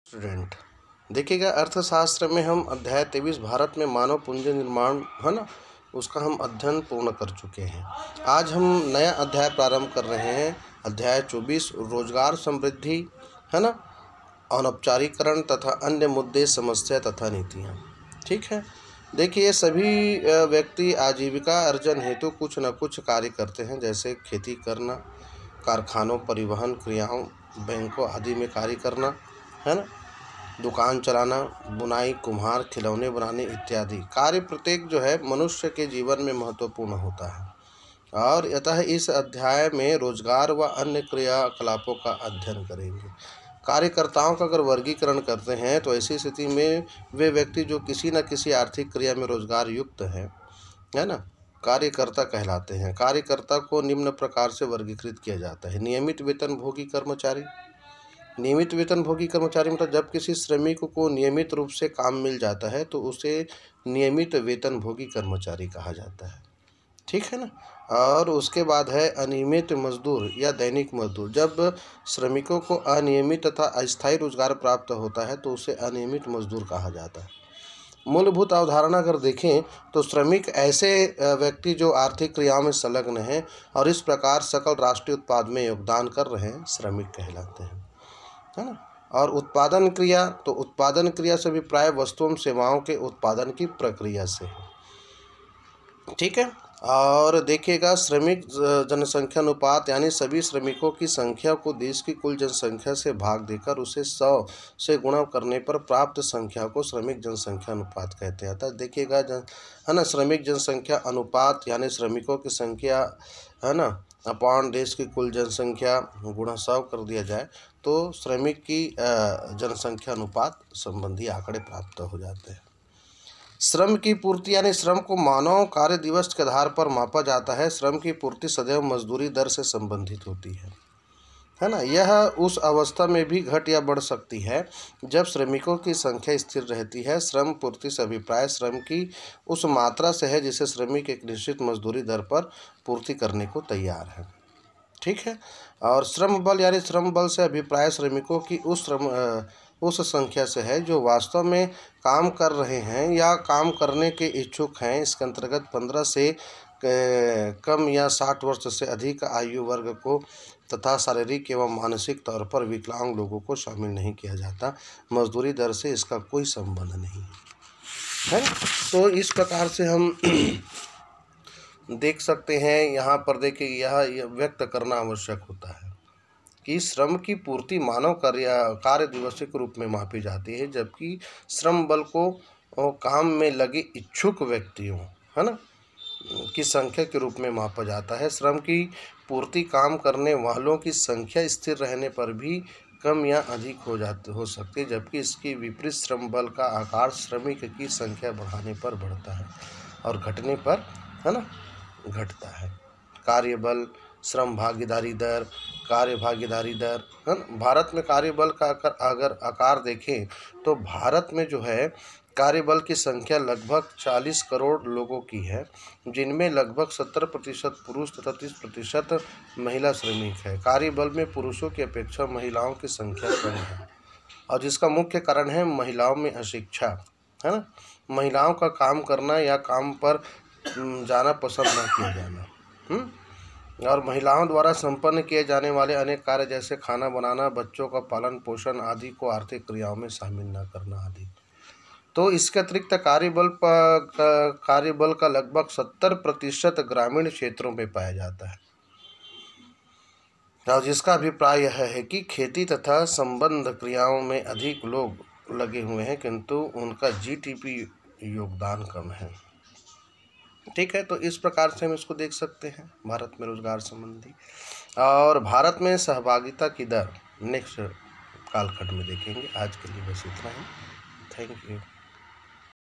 Student, देखिएगा अर्थशास्त्र में हम अध्याय 23 भारत में मानव पूंजी निर्माण है ना, उसका हम अध्ययन पूर्ण कर चुके हैं। आज हम नया अध्याय प्रारंभ कर रहे हैं, अध्याय 24 रोजगार समृद्धि है ना, अनौपचारिकरण तथा अन्य मुद्दे, समस्या तथा नीतियाँ। ठीक है, देखिए सभी व्यक्ति आजीविका अर्जन हेतु कुछ न कुछ कार्य करते हैं, जैसे खेती करना, कारखानों, परिवहन क्रियाओं, बैंकों आदि में कार्य करना है ना, दुकान चलाना, बुनाई, कुम्हार, खिलौने बनाने इत्यादि कार्य प्रत्येक जो है मनुष्य के जीवन में महत्वपूर्ण होता है। और अतः इस अध्याय में रोजगार व अन्य क्रियाकलापों का अध्ययन करेंगे। कार्यकर्ताओं का अगर वर्गीकरण करते हैं तो ऐसी स्थिति में वे व्यक्ति जो किसी न किसी आर्थिक क्रिया में रोजगार युक्त है ना, कार्यकर्ता कहलाते हैं। कार्यकर्ता को निम्न प्रकार से वर्गीकृत किया जाता है। नियमित वेतनभोगी कर्मचारी। नियमित वेतनभोगी कर्मचारी मतलब जब किसी श्रमिक को नियमित रूप से काम मिल जाता है तो उसे नियमित वेतनभोगी कर्मचारी कहा जाता है। ठीक है ना। और उसके बाद है अनियमित मजदूर या दैनिक मजदूर। जब श्रमिकों को अनियमित तथा अस्थायी रोजगार प्राप्त होता है तो उसे अनियमित मजदूर कहा जाता है। मूलभूत अवधारणा अगर देखें तो श्रमिक ऐसे व्यक्ति जो आर्थिक क्रियाओं में संलग्न हैं और इस प्रकार सकल राष्ट्रीय उत्पाद में योगदान कर रहे हैं, श्रमिक कहलाते हैं, है ना। और उत्पादन क्रिया, तो उत्पादन क्रिया से अभिप्राय वस्तुओं सेवाओं के उत्पादन की प्रक्रिया से है। ठीक है। और देखिएगा श्रमिक जनसंख्या अनुपात, यानी सभी श्रमिकों की संख्या को देश की कुल जनसंख्या से भाग देकर उसे 100 से गुणा करने पर प्राप्त संख्या को श्रमिक जनसंख्या अनुपात कहते हैं। अतः देखिएगा है ना, श्रमिक जनसंख्या अनुपात यानी श्रमिकों की संख्या है ना अपॉन देश की कुल जनसंख्या गुणा 100 कर दिया जाए तो श्रमिक की जनसंख्या अनुपात संबंधी आंकड़े प्राप्त हो जाते हैं। श्रम की पूर्ति यानी श्रम को मानव कार्य दिवस के आधार पर मापा जाता है। श्रम की पूर्ति सदैव मजदूरी दर से संबंधित होती है ना। यह उस अवस्था में भी घट या बढ़ सकती है जब श्रमिकों की संख्या स्थिर रहती है। श्रम पूर्ति से अभिप्राय श्रम की उस मात्रा से है जिसे श्रमिक एक निश्चित मजदूरी दर पर पूर्ति करने को तैयार है। ठीक है। और श्रम बल यानी श्रम बल से अभिप्राय श्रमिकों की उस संख्या से है जो वास्तव में काम कर रहे हैं या काम करने के इच्छुक हैं। इसके अंतर्गत 15 से कम या 60 वर्ष से अधिक आयु वर्ग को तथा शारीरिक एवं मानसिक तौर पर विकलांग लोगों को शामिल नहीं किया जाता। मजदूरी दर से इसका कोई संबंध नहीं है। तो इस प्रकार से हम देख सकते हैं। यहाँ पर देखिए यह व्यक्त करना आवश्यक होता है कि श्रम की पूर्ति मानव कार्य दिवस के रूप में मापी जाती है, जबकि श्रम बल को काम में लगे इच्छुक व्यक्तियों है ना की संख्या के रूप में मापा जाता है। श्रम की पूर्ति काम करने वालों की संख्या स्थिर रहने पर भी कम या अधिक हो सकती है, जबकि इसकी विपरीत श्रम बल का आकार श्रमिक की संख्या बढ़ाने पर बढ़ता है और घटने पर है ना घटता है। कार्यबल, श्रम भागीदारी दर, कार्य भागीदारी दर है ना। भारत में कार्यबल का अगर आकार देखें तो भारत में जो है कार्यबल की संख्या लगभग 40 करोड़ लोगों की है, जिनमें लगभग 70% पुरुष तथा 30% महिला श्रमिक है। कार्यबल में पुरुषों की अपेक्षा महिलाओं की संख्या कम है और जिसका मुख्य कारण है महिलाओं में अशिक्षा है ना। महिलाओं का काम करना या काम पर जाना पसंद न किया जाना और महिलाओं द्वारा संपन्न किए जाने वाले अनेक कार्य जैसे खाना बनाना, बच्चों का पालन पोषण आदि को आर्थिक क्रियाओं में शामिल न करना आदि। तो इसके अतिरिक्त कार्यबल का लगभग 70% ग्रामीण क्षेत्रों में पाया जाता है और जिसका अभिप्राय यह है कि खेती तथा संबंध क्रियाओं में अधिक लोग लगे हुए हैं किंतु उनका जीडीपी योगदान कम है। ठीक है। तो इस प्रकार से हम इसको देख सकते हैं भारत में रोजगार संबंधी। और भारत में सहभागिता की दर नेक्स्ट कालखंड में देखेंगे। आज के लिए बस इतना ही। Thank you.